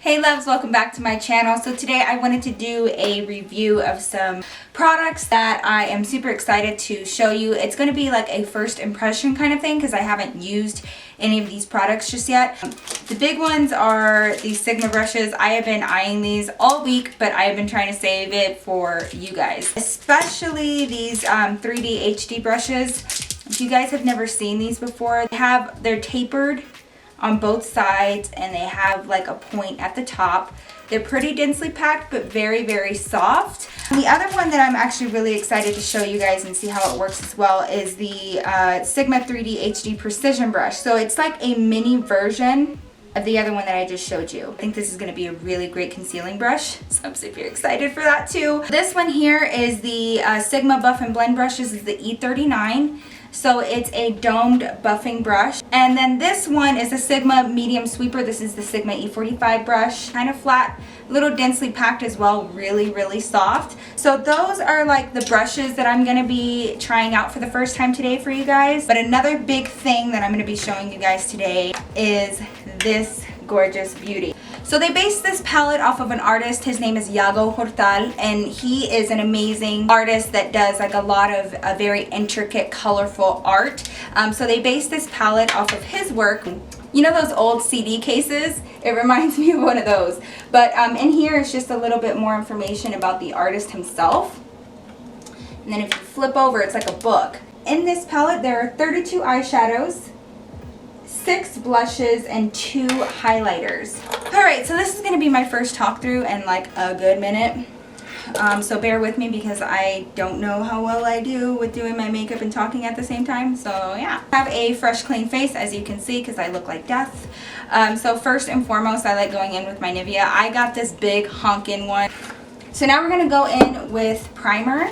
Hey loves, welcome back to my channel. So today I wanted to do a review of some products that I am super excited to show you. It's going to be like a first impression kind of thing because I haven't used any of these products just yet. The big ones are these Sigma brushes. I have been eyeing these all week, but I have been trying to save it for you guys. Especially these 3D HD brushes. If you guys have never seen these before, they're tapered on both sides and they have like a point at the top. They're pretty densely packed but very, very soft. And the other one that I'm actually really excited to show you guys and see how it works as well is the Sigma 3D HD Precision Brush. So it's like a mini version of the other one that I just showed you. I think this is going to be a really great concealing brush, so I'm super excited for that too. This one here is the Sigma Buff and Blend brush. This is the E39. So it's a domed buffing brush. And then this one is a Sigma medium sweeper. This is the Sigma E45 brush. Kind of flat, a little densely packed as well, really, really soft. So those are like the brushes that I'm gonna be trying out for the first time today for you guys. But another big thing that I'm gonna be showing you guys today is this gorgeous beauty. So they based this palette off of an artist. His name is Yago Hortal, and he is an amazing artist that does like a lot of very intricate, colorful art. So they based this palette off of his work. You know those old CD cases? It reminds me of one of those. But in here is just a little bit more information about the artist himself. And then if you flip over, it's like a book. In this palette, there are 32 eyeshadows, 6 blushes, and 2 highlighters. Alright, so this is going to be my first talk through in like a good minute. So bear with me because I don't know how well I do with doing my makeup and talking at the same time. So yeah. I have a fresh clean face as you can see because I look like death. So first and foremost, I like going in with my Nivea. I got this big honkin' one. So now we're going to go in with primer.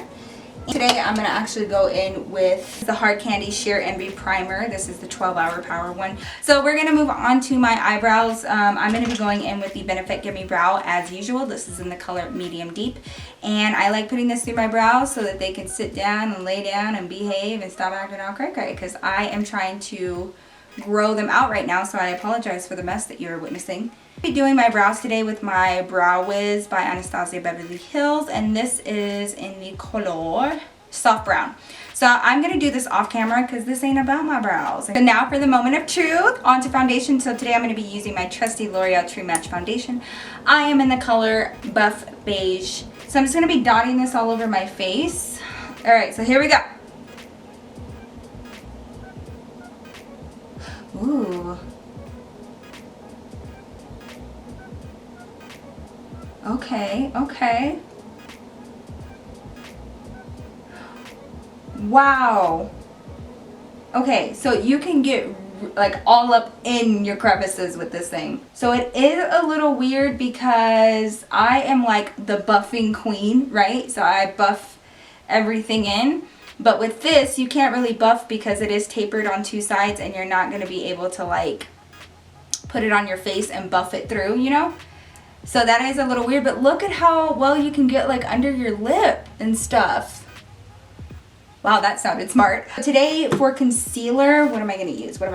Today I'm going to actually go in with the Hard Candy Sheer Envy Primer. This is the 12-hour power one. So we're going to move on to my eyebrows. I'm going to be going in with the Benefit Gimme Brow as usual. This is in the color Medium Deep. And I like putting this through my brows so that they can sit down and lay down and behave and stop acting all cray-cray. Because I am trying to grow them out right now, so I apologize for the mess that you're witnessing. I'll be doing my brows today with my Brow Wiz by Anastasia Beverly Hills, and this is in the color Soft Brown. So I'm going to do this off camera because this ain't about my brows. So now for the moment of truth, onto foundation. So today I'm going to be using my trusty L'Oreal True Match foundation. I am in the color Buff Beige. So I'm just going to be dotting this all over my face. Alright, so here we go. Ooh. Okay, okay. Wow. Okay, so you can get like all up in your crevices with this thing. So it is a little weird because I am like the buffing queen, right? So I buff everything in. But with this, you can't really buff because it is tapered on 2 sides and you're not going to be able to like put it on your face and buff it through, you know? So that is a little weird, but look at how well you can get like under your lip and stuff. Wow, that sounded smart. Today for concealer, what am I going to use? I'm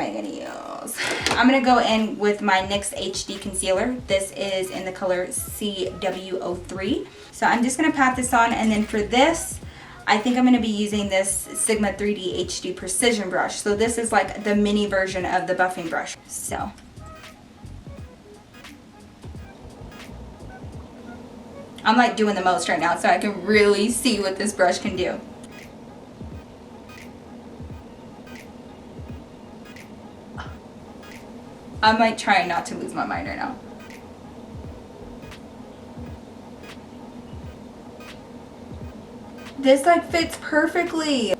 going to go in with my NYX HD concealer. This is in the color CW03. So I'm just going to pat this on, and then for this, I think I'm going to be using this Sigma 3D HD Precision Brush. So this is like the mini version of the buffing brush. So I'm like doing the most right now so I can really see what this brush can do. I'm like trying not to lose my mind right now. This like fits perfectly.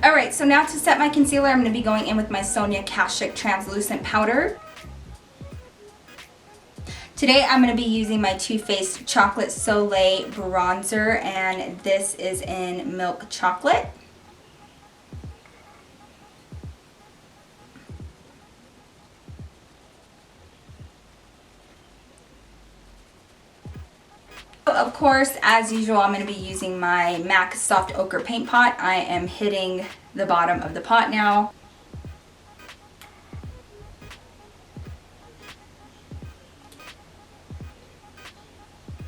Alright, so now to set my concealer, I'm going to be going in with my Sonia Kasuk Translucent Powder. Today I'm going to be using my Too Faced Chocolate Soleil Bronzer, and this is in Milk Chocolate. Of course, as usual, I'm going to be using my MAC Soft Ochre Paint Pot. I am hitting the bottom of the pot now.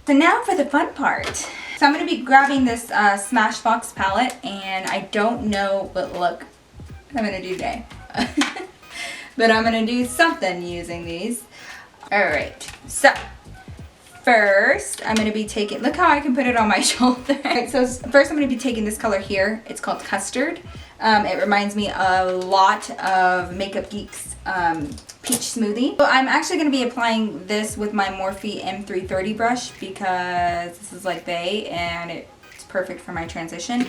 So now for the fun part. So I'm going to be grabbing this Smashbox palette, and I don't know what look I'm going to do today. But I'm going to do something using these. Alright, so first I'm going to be taking, look how I can put it on my shoulder. Alright, so first I'm going to be taking this color here. It's called Custard. It reminds me a lot of Makeup Geek's Peach Smoothie. So I'm actually going to be applying this with my Morphe M330 brush because this is like bay and it's perfect for my transition.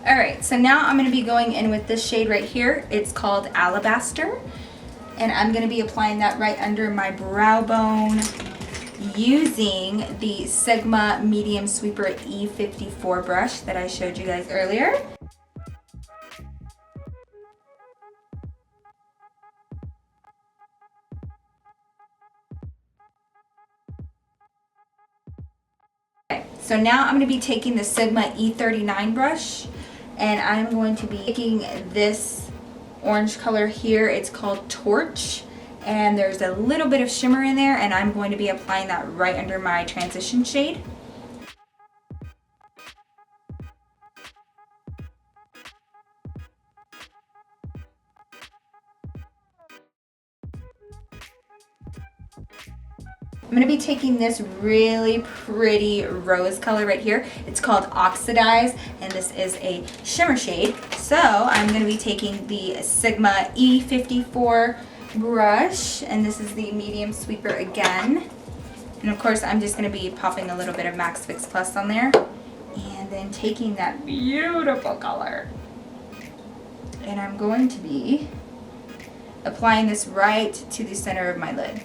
Alright, so now I'm going to be going in with this shade right here. It's called Alabaster. And I'm going to be applying that right under my brow bone using the Sigma Medium Sweeper E54 brush that I showed you guys earlier. Okay, so now I'm going to be taking the Sigma E39 brush. And I'm going to be taking this orange color here. It's called Torch. And there's a little bit of shimmer in there. And I'm going to be applying that right under my transition shade. I'm going to be taking this really pretty rose color right here. It's called Oxidize, and this is a shimmer shade. So I'm going to be taking the Sigma E54 brush, and this is the medium sweeper again. And of course, I'm just going to be popping a little bit of Max Fix Plus on there. And then taking that beautiful color. And I'm going to be applying this right to the center of my lid.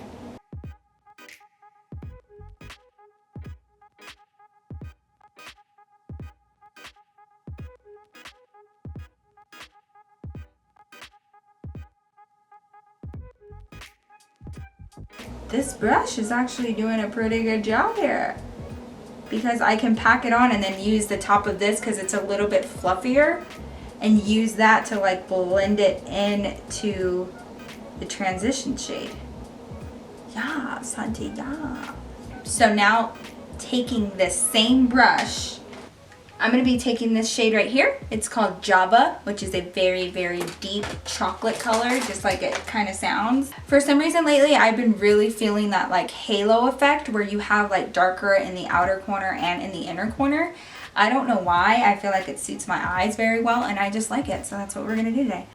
This brush is actually doing a pretty good job here because I can pack it on and then use the top of this because it's a little bit fluffier and use that to like blend it into the transition shade. Yeah, Santi, yeah. So now taking this same brush, I'm going to be taking this shade right here. It's called Java, which is a very, very deep chocolate color, just like it kind of sounds. For some reason lately, I've been really feeling that like halo effect where you have like darker in the outer corner and in the inner corner. I don't know why. I feel like it suits my eyes very well and I just like it. So that's what we're going to do today.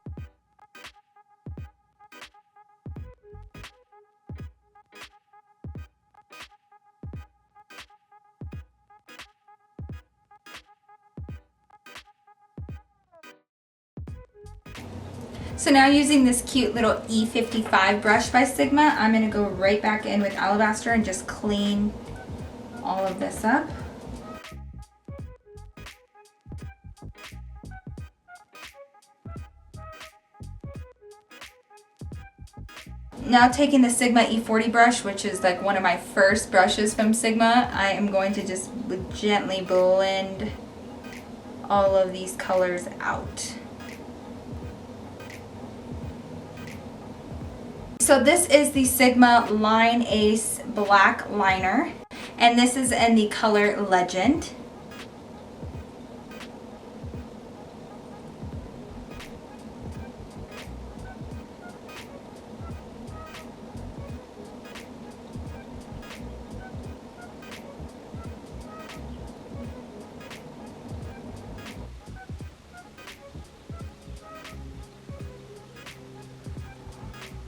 So now using this cute little E55 brush by Sigma, I'm going to go right back in with Alabaster and just clean all of this up. Now taking the Sigma E40 brush, which is like one of my first brushes from Sigma, I am going to just gently blend all of these colors out. So this is the Sigma Line Ace Black Liner, and this is in the color Legend.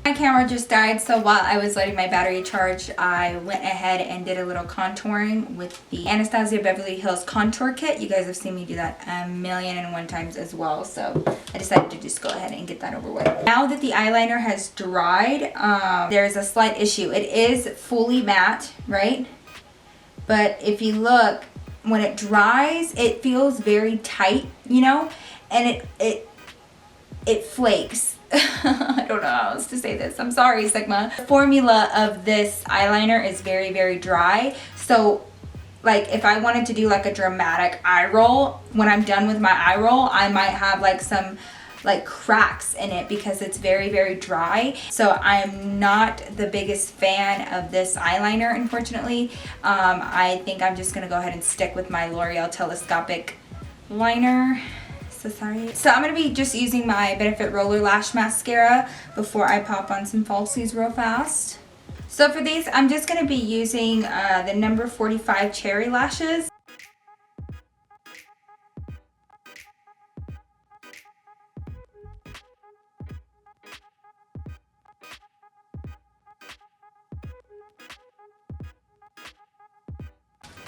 My camera just died, so while I was letting my battery charge, I went ahead and did a little contouring with the Anastasia Beverly Hills Contour Kit. You guys have seen me do that a million and one times as well, so I decided to just go ahead and get that over with. Now that the eyeliner has dried, there's a slight issue. It is fully matte, right? But if you look, when it dries, it feels very tight, you know, and it flakes. I don't know how else to say this. I'm sorry, Sigma. The formula of this eyeliner is very, very dry. So, like, if I wanted to do like a dramatic eye roll, when I'm done with my eye roll, I might have like some like cracks in it because it's very, very dry. So I'm not the biggest fan of this eyeliner, unfortunately. I think I'm just gonna go ahead and stick with my L'Oreal Telescopic liner. Sorry. So I'm going to be just using my Benefit Roller Lash Mascara before I pop on some falsies real fast. So for these, I'm just going to be using the number 45 Cherry Lashes.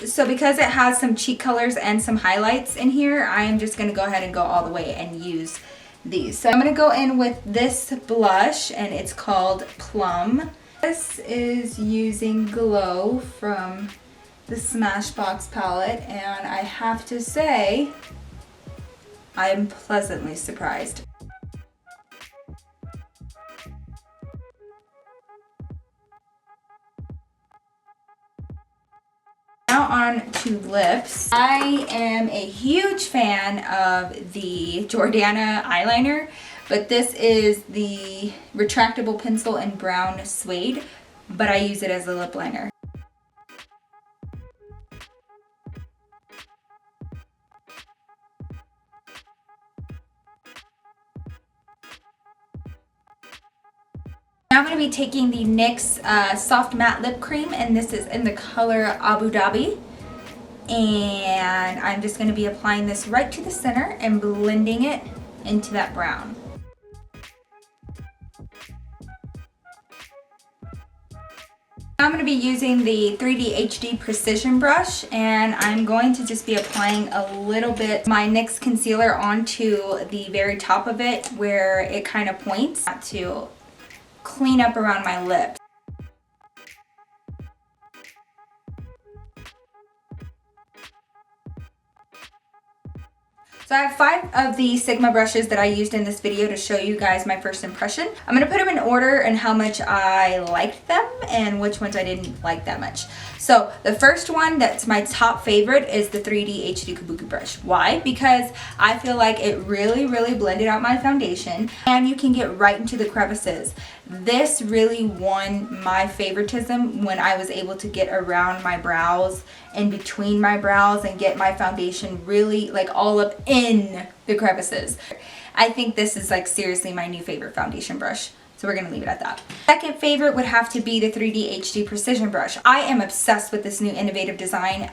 So because it has some cheek colors and some highlights in here, I am just going to go ahead and go all the way and use these. So I'm going to go in with this blush, and it's called Plum. This is using Glow from the Smashbox palette, and I have to say, I am pleasantly surprised. Now on to lips. I am a huge fan of the Jordana eyeliner, but this is the retractable pencil in brown suede, but I use it as a lip liner. Now I'm going to be taking the NYX Soft Matte Lip Cream, and this is in the color Abu Dhabi. And I'm just going to be applying this right to the center and blending it into that brown. Now I'm going to be using the 3D HD Precision Brush, and I'm going to just be applying a little bit my NYX concealer onto the very top of it where it kind of points to clean up around my lips. So I have 5 of the Sigma brushes that I used in this video to show you guys my first impression. I'm going to put them in order and how much I liked them and which ones I didn't like that much. So the first one that's my top favorite is the 3D HD Kabuki Brush. Why? Because I feel like it really, really blended out my foundation, and you can get right into the crevices. This really won my favoritism when I was able to get around my brows, in between my brows, and get my foundation really like all up in the crevices. I think this is like seriously my new favorite foundation brush. So we're going to leave it at that. Second favorite would have to be the 3D HD Precision Brush. I am obsessed with this new innovative design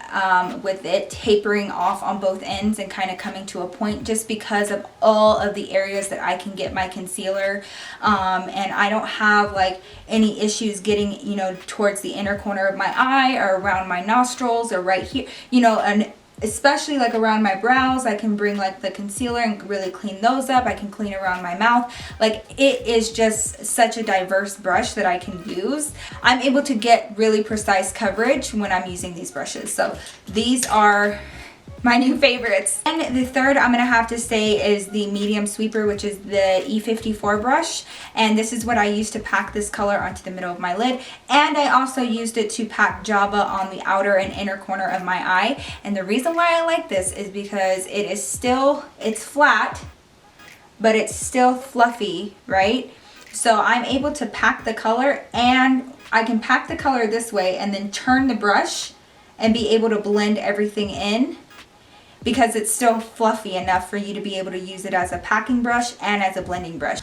with it tapering off on both ends and kind of coming to a point, just because of all of the areas that I can get my concealer. And I don't have like any issues getting, you know, towards the inner corner of my eye or around my nostrils or right here, you know, and especially like around my brows. I can bring like the concealer and really clean those up. I can clean around my mouth. Like, it is just such a diverse brush that I can use. I'm able to get really precise coverage when I'm using these brushes. So these are my new favorites. And the third I'm gonna have to say is the medium sweeper, which is the E54 brush. And this is what I use to pack this color onto the middle of my lid. And I also used it to pack Java on the outer and inner corner of my eye. And the reason why I like this is because it is still, it's flat, but it's still fluffy, right? So I'm able to pack the color, and I can pack the color this way and then turn the brush and be able to blend everything in, because it's still fluffy enough for you to be able to use it as a packing brush and as a blending brush.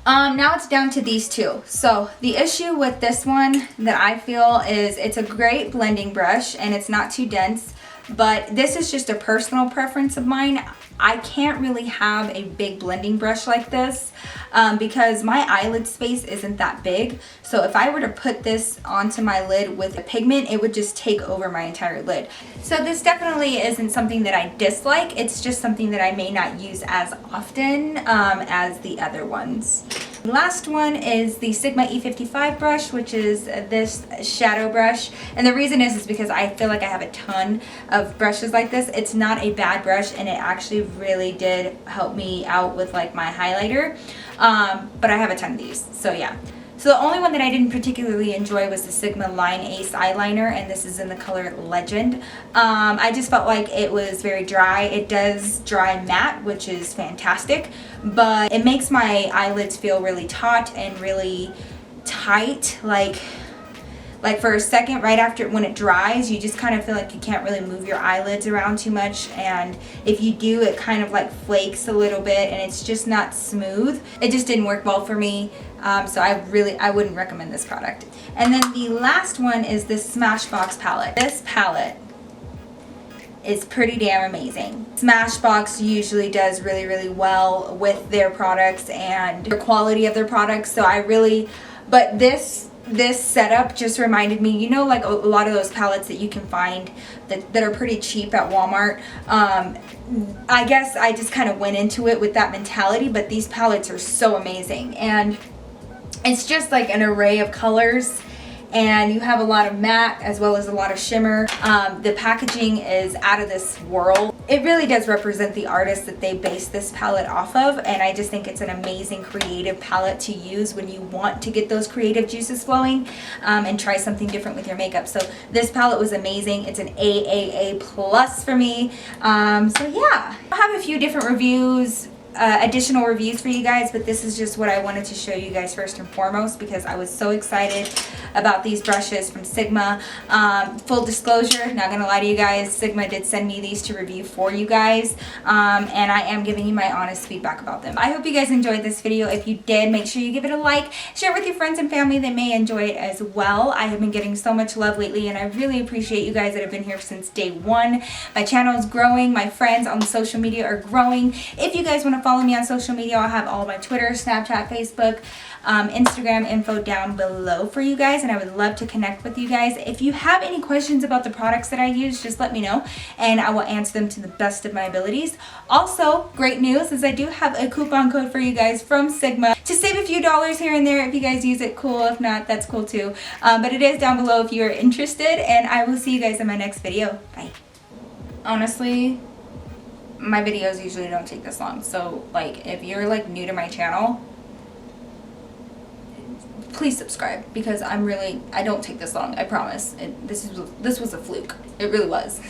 Now it's down to these two. So the issue with this one that I feel is it's a great blending brush and it's not too dense, but this is just a personal preference of mine. I can't really have a big blending brush like this because my eyelid space isn't that big. So if I were to put this onto my lid with a pigment, it would just take over my entire lid. So this definitely isn't something that I dislike. It's just something that I may not use as often as the other ones. The last one is the Sigma E55 brush, which is this shadow brush. And the reason is because I feel like I have a ton of brushes like this. It's not a bad brush, and it actually really did help me out with like my highlighter. But I have a ton of these, so yeah. So the only one that I didn't particularly enjoy was the Sigma Line Ace eyeliner, and this is in the color Legend. I just felt like it was very dry. It does dry matte, which is fantastic, but it makes my eyelids feel really taut and really tight. Like for a second, right after when it dries, you just kind of feel like you can't really move your eyelids around too much, and if you do, it kind of like flakes a little bit and it's just not smooth. It just didn't work well for me, so I wouldn't recommend this product. And then the last one is this Smashbox palette. This palette is pretty damn amazing. Smashbox usually does really, really well with their products and the quality of their products, so but this setup just reminded me, you know, like a lot of those palettes that you can find that are pretty cheap at Walmart. I guess I just kind of went into it with that mentality, but these palettes are so amazing, and it's just like an array of colors, and you have a lot of matte as well as a lot of shimmer. The packaging is out of this world. It really does represent the artist that they base this palette off of, and I just think it's an amazing creative palette to use when you want to get those creative juices flowing and try something different with your makeup. So this palette was amazing. It's an AAA plus for me. So yeah, I have a few different reviews, additional reviews for you guys, but this is just what I wanted to show you guys first and foremost because I was so excited about these brushes from Sigma. Full disclosure, not gonna lie to you guys, Sigma did send me these to review for you guys, and I am giving you my honest feedback about them. I hope you guys enjoyed this video. If you did, make sure you give it a like, share it with your friends and family that may enjoy it as well. I have been getting so much love lately, and I really appreciate you guys that have been here since day one. My channel is growing, my friends on social media are growing. If you guys want to follow me on social media, I'll have all my Twitter, Snapchat, Facebook, Instagram info down below for you guys, and I would love to connect with you guys. If you have any questions about the products that I use, just let me know and I will answer them to the best of my abilities. Also, great news is I do have a coupon code for you guys from Sigma to save a few dollars here and there. If you guys use it, cool. If not, that's cool too. But it is down below if you are interested, and I will see you guys in my next video. Bye. Honestly, my videos usually don't take this long, so like if you're like new to my channel, please subscribe because I don't take this long, I promise. This was a fluke. It really was.